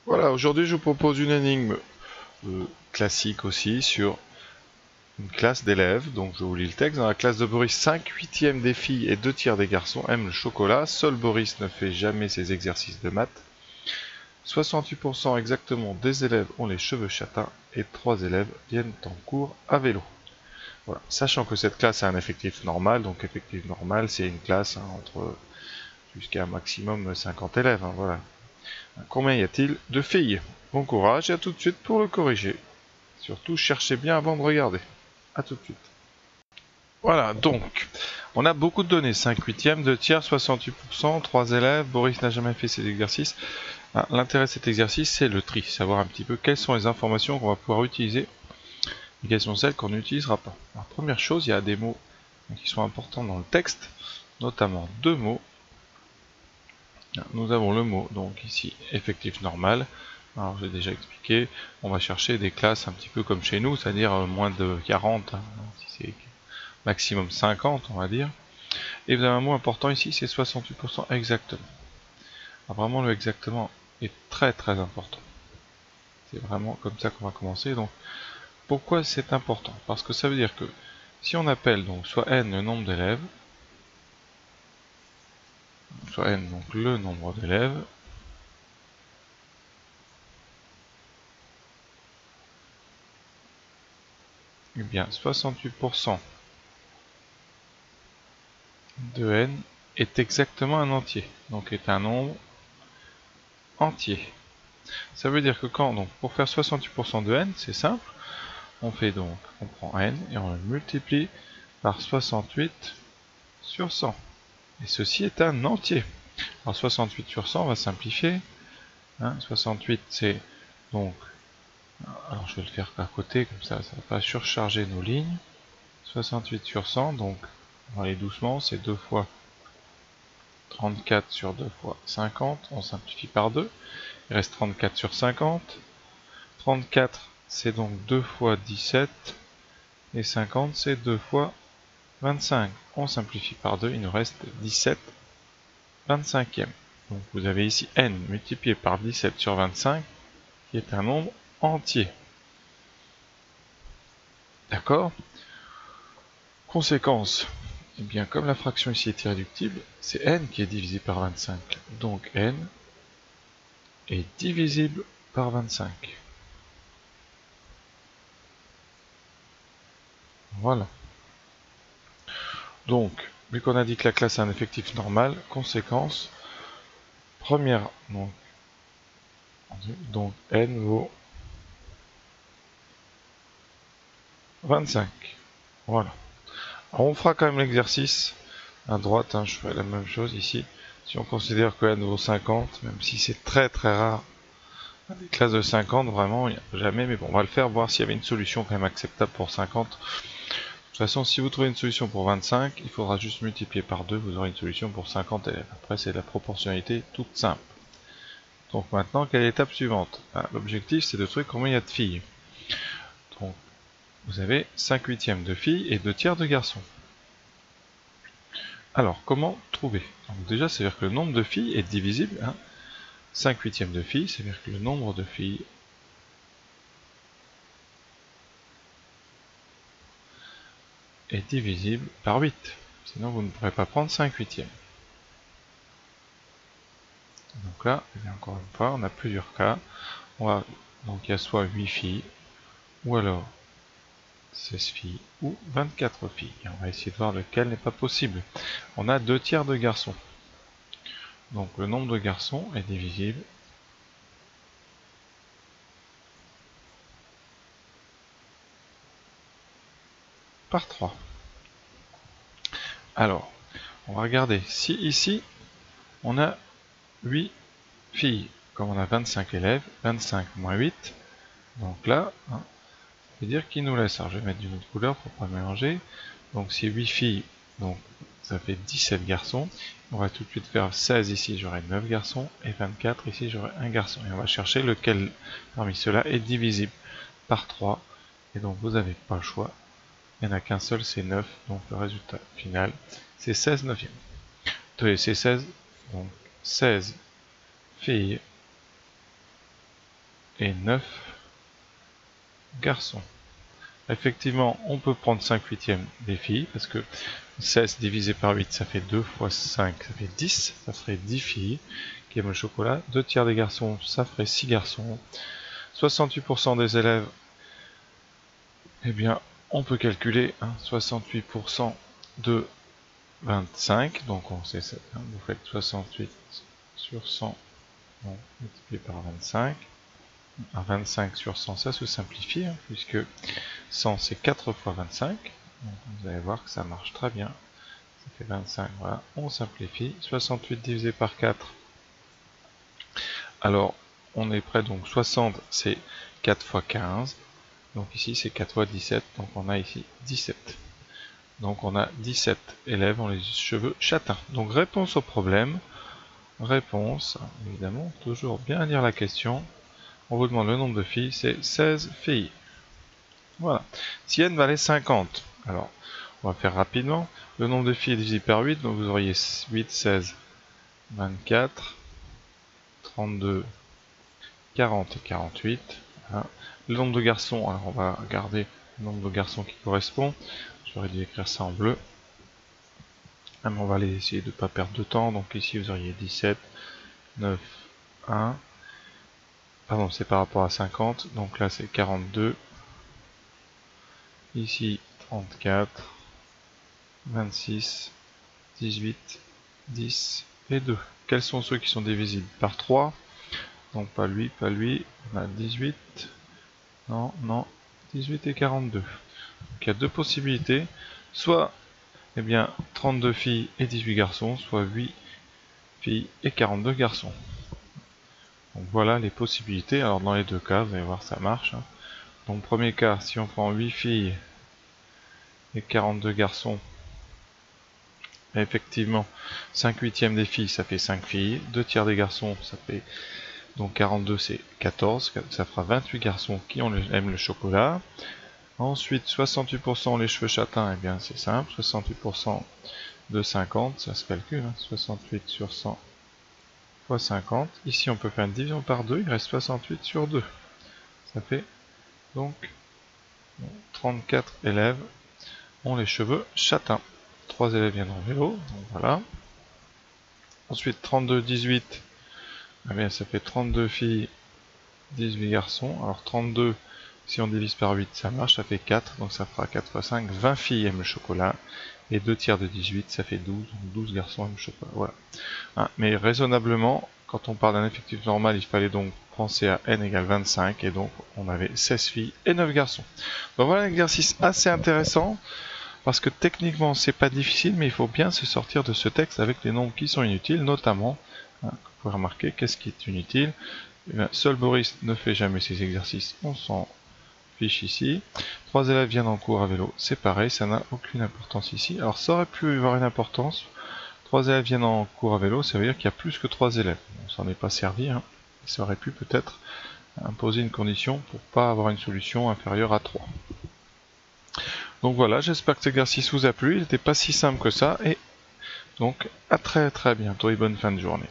Voilà, aujourd'hui je vous propose une énigme classique aussi sur une classe d'élèves. Donc je vous lis le texte. Dans la classe de Boris, 5/8 des filles et 2 tiers des garçons aiment le chocolat. Seul Boris ne fait jamais ses exercices de maths. 68% exactement des élèves ont les cheveux châtains et 3 élèves viennent en cours à vélo. Voilà. Sachant que cette classe a un effectif normal, donc effectif normal c'est une classe entre jusqu'à un maximum 50 élèves. Voilà. Combien y a-t-il de filles? Bon courage et à tout de suite pour le corriger. Surtout cherchez bien avant de regarder. A tout de suite. Voilà, donc, on a beaucoup de données. 5/8, 2 tiers, 68%, 3 élèves. Boris n'a jamais fait ces exercices. L'intérêt de cet exercice, c'est le tri. Savoir un petit peu quelles sont les informations qu'on va pouvoir utiliser et quelles sont celles qu'on n'utilisera pas. Alors, première chose, il y a des mots qui sont importants dans le texte, notamment 2 mots. Nous avons le mot, donc ici, effectif normal. Alors j'ai déjà expliqué, on va chercher des classes un petit peu comme chez nous, c'est-à-dire moins de 40, si c'est maximum 50 on va dire. Et vous avez un mot important ici, c'est 68% exactement. Alors vraiment le exactement est très très important. C'est vraiment comme ça qu'on va commencer. Donc pourquoi c'est important? Parce que ça veut dire que si on appelle donc soit n le nombre d'élèves, soit n donc le nombre d'élèves, et bien 68% de n est exactement un entier, donc est un nombre entier. Ça veut dire que donc pour faire 68% de n, c'est simple, on prend n et on le multiplie par 68 sur 100. Et ceci est un entier. Alors 68 sur 100, on va simplifier. 68 c'est donc, alors je vais le faire à côté, comme ça ne va pas surcharger nos lignes. 68 sur 100, donc on va aller doucement, c'est 2 fois 34 sur 2 fois 50, on simplifie par 2, il reste 34 sur 50, 34 c'est donc 2 fois 17, et 50 c'est 2 fois 25, on simplifie par 2, il nous reste 17 25e. Donc vous avez ici n multiplié par 17 sur 25, qui est un nombre entier. D'accord? Conséquence, eh bien comme la fraction ici est irréductible, c'est n qui est divisé par 25. Donc n est divisible par 25. Voilà. Donc, vu qu'on a dit que la classe a un effectif normal, conséquence, première, donc n vaut 25. Voilà. Alors on fera quand même l'exercice à droite, je ferai la même chose ici. Si on considère que n vaut 50, même si c'est très très rare, des classes de 50, vraiment, il n'y a jamais, mais bon, on va le faire, voir s'il y avait une solution quand même acceptable pour 50. De toute façon, si vous trouvez une solution pour 25, il faudra juste multiplier par 2, vous aurez une solution pour 50 élèves. Après, c'est de la proportionnalité toute simple. Donc maintenant, quelle est l'étape suivante? L'objectif, c'est de trouver combien il y a de filles. Donc, vous avez 5/8 de filles et 2 tiers de garçons. Alors, comment trouver? Donc déjà, c'est-à-dire que le nombre de filles est divisible. 5/8 de filles, c'est-à-dire que le nombre de filles est divisible par 8. Sinon, vous ne pourrez pas prendre 5/8. Donc là, encore une fois, on a plusieurs cas. Donc il y a soit 8 filles, ou alors 16 filles, ou 24 filles. Et on va essayer de voir lequel n'est pas possible. On a 2 tiers de garçons. Donc le nombre de garçons est divisible par 3. Alors, on va regarder si ici, on a 8 filles. Comme on a 25 élèves, 25 moins 8, donc là, ça veut dire qu'il nous laisse. Alors je vais mettre d'une autre couleur pour ne pas mélanger. Donc si 8 filles, donc ça fait 17 garçons. On va tout de suite faire 16 ici, j'aurai 9 garçons, et 24 ici, j'aurai 1 garçon. Et on va chercher lequel parmi ceux-là est divisible par 3. Et donc vous n'avez pas le choix. Il n'y en a qu'un seul, c'est 9. Donc le résultat final, c'est 16 neuvième. C'est 16, donc 16 filles et 9 garçons. Effectivement, on peut prendre 5/8 des filles, parce que 16 divisé par 8, ça fait 2 fois 5, ça fait 10, ça ferait 10 filles qui aiment le chocolat. 2 tiers des garçons, ça ferait 6 garçons. 68% des élèves, eh bien, on peut calculer 68% de 25, donc on sait ça, vous faites 68 sur 100, multiplié par 25. 25 sur 100, ça se simplifie, puisque 100 c'est 4 fois 25, donc vous allez voir que ça marche très bien, ça fait 25, voilà, on simplifie, 68 divisé par 4, alors on est prêt, donc 60 c'est 4 fois 15, donc ici c'est 4 fois 17, donc on a ici 17. Donc on a 17 élèves ont les cheveux châtains. Donc réponse au problème, réponse, évidemment, toujours bien lire la question. On vous demande le nombre de filles, c'est 16 filles. Voilà. Si n valait 50, alors on va faire rapidement. Le nombre de filles est divisé par 8, donc vous auriez 8, 16, 24, 32, 40 et 48. Voilà. Le nombre de garçons, alors on va regarder le nombre de garçons qui correspond. J'aurais dû écrire ça en bleu. On va aller essayer de ne pas perdre de temps. Donc ici vous auriez 17, 9, 1. Pardon, c'est par rapport à 50. Donc là c'est 42. Ici 34, 26, 18, 10 et 2. Quels sont ceux qui sont divisibles par 3? Donc pas lui, pas lui. On a 18. Non, non. 18 et 42. Donc il y a deux possibilités. Soit eh bien, 32 filles et 18 garçons, soit 8 filles et 42 garçons. Donc voilà les possibilités. Alors dans les deux cas, vous allez voir ça marche. Donc premier cas, si on prend 8 filles et 42 garçons, effectivement 5/8 des filles ça fait 5 filles, 2 tiers des garçons ça fait donc 42 c'est 14, ça fera 28 garçons qui aiment le chocolat. Ensuite 68% les cheveux châtains, et eh bien c'est simple, 68% de 50, ça se calcule, 68 sur 100 fois 50. Ici on peut faire une division par 2, il reste 68 sur 2. Ça fait donc 34 élèves ont les cheveux châtains. 3 élèves viennent en vélo, donc voilà. Ensuite 32, 18, eh bien, ça fait 32 filles, 18 garçons. Alors 32, si on divise par 8, ça marche, ça fait 4, donc ça fera 4 fois 5, 20 filles aiment le chocolat. Et 2 tiers de 18, ça fait 12, donc 12 garçons aiment le chocolat. Voilà. Mais raisonnablement, quand on parle d'un effectif normal, il fallait donc penser à n égale 25, et donc on avait 16 filles et 9 garçons. Donc voilà un exercice assez intéressant, parce que techniquement c'est pas difficile, mais il faut bien se sortir de ce texte avec les nombres qui sont inutiles, notamment, vous pouvez remarquer, qu'est-ce qui est inutile? Eh bien, seul Boris ne fait jamais ces exercices, on s'en fiche ici. 3 élèves viennent en cours à vélo, c'est pareil, ça n'a aucune importance ici. Alors ça aurait pu avoir une importance, 3 élèves viennent en cours à vélo, ça veut dire qu'il y a plus que 3 élèves. On s'en est pas servi, ça aurait pu peut-être imposer une condition pour pas avoir une solution inférieure à 3. Donc voilà, j'espère que cet exercice vous a plu, il n'était pas si simple que ça, et donc à très bientôt et bonne fin de journée.